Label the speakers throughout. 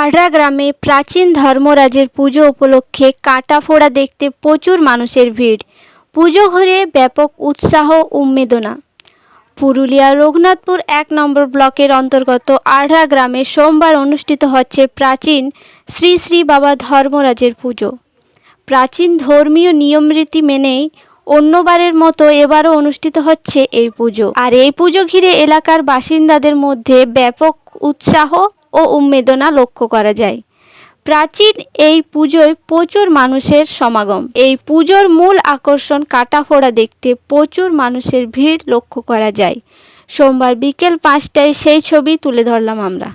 Speaker 1: আররা গ্রামে প্রাচীন ধর্মরাজের পুজো উপলক্ষে কাটাফোড়া দেখতে প্রচুর মানুষের ভিড়। পুজো ঘিরে ব্যাপক উৎসাহ উন্মেদনা। পুরুলিয়ার রঘুনাথপুর ১ নম্বর ব্লকের অন্তর্গত আররা গ্রামে সোমবার অনুষ্ঠিত হচ্ছে প্রাচীন শ্রী শ্রী বাবা ধর্মরাজের পুজো। প্রাচীন ধর্মীয় নিয়মরীতি মেনেই অন্যবারের মতো এবারও অনুষ্ঠিত হচ্ছে এই পুজো। আর এই পুজো ঘিরে এলাকার বাসিন্দাদের মধ্যে ব্যাপক উৎসাহ ও উন্মেদনা লক্ষ্য করা যায়। প্রাচীন এই পুজোয় প্রচুর মানুষের সমাগম। এই পুজোর মূল আকর্ষণ কাটাফোড়া দেখতে প্রচুর মানুষের ভিড় লক্ষ্য করা যায়। সোমবার বিকেল ৫টায় সেই ছবি তুলে ধরলাম আমরা।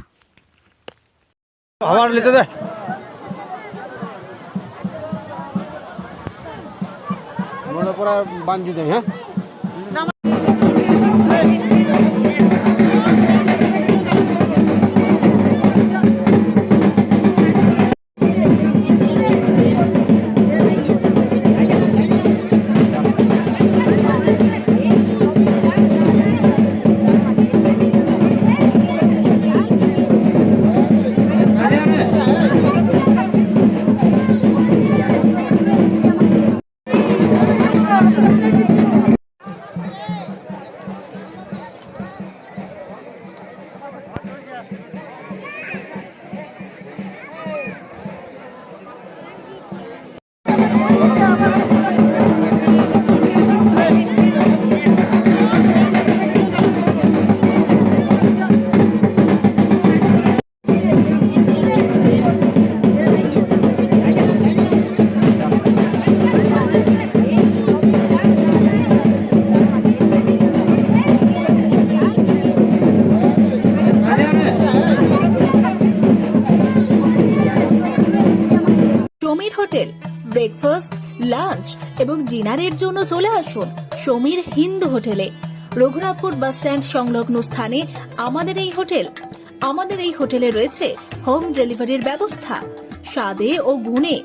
Speaker 2: সমীর হোটেল ব্রেকফাস্ট, লাঞ্চ এবং ডিনারের জন্য চলে আসুন সমীর হিন্দু হোটেলে। রঘুনাথপুর বাস স্ট্যান্ড সংলগ্ন স্থানে আমাদের এই হোটেলে রয়েছে হোম ডেলিভারির ব্যবস্থা। স্বাদে ও গুণে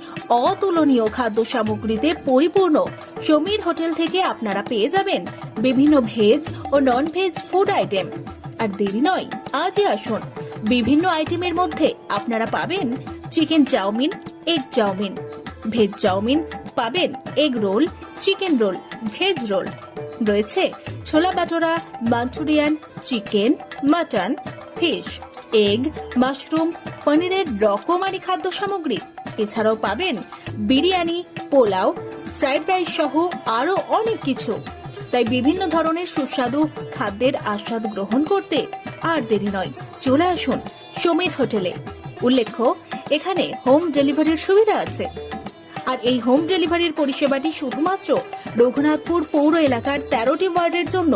Speaker 2: অতুলনীয় খাদ্য সামগ্রীতে পরিপূর্ণ সমীর হোটেল থেকে আপনারা পেয়ে যাবেন বিভিন্ন ভেজ ও নন ভেজ ফুড আইটেম। আর দেরি নয়, আজই আসুন। বিভিন্ন আইটেমের মধ্যে আপনারা পাবেন chicken chowmein, egg chowmein, veg chowmein, পাবেন egg roll, chicken roll, veg roll, রয়েছে ছোলা বাটোরা, manchurian, chicken, mutton, fish, egg, mushroom, পনিরের রকমারি খাদ্য সামগ্রী। এছাড়াও পাবেন বিরিয়ানি, পোলাও, ফ্রাইড রাইস সহ আরো অনেক কিছু। তাই বিভিন্ন ধরনের সুস্বাদু খাদ্যের আস্বাদ গ্রহণ করতে আর দেরি নয়, চলে আসুন সমীর হোটেলে। উল্লেখ্য, এখানে হোম ডেলিভারির সুবিধা আছে। আর এই হোম ডেলিভারির পরিষেবাটি শুধুমাত্র রঘুনাথপুর পৌর এলাকার ১৩টি ওয়ার্ডের জন্য।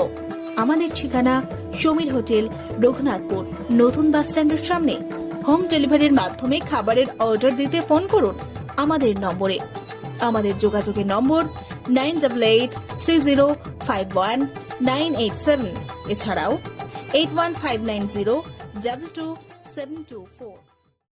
Speaker 2: আমাদের ঠিকানা সমীর হোটেল, রঘুনাথপুর নতুন বাস স্ট্যান্ডের সামনে। হোম ডেলিভারির মাধ্যমে খাবারের অর্ডার দিতে ফোন করুন আমাদের নম্বরে। আমাদের যোগাযোগের নম্বর 9883051987, এছাড়াও 8159022724।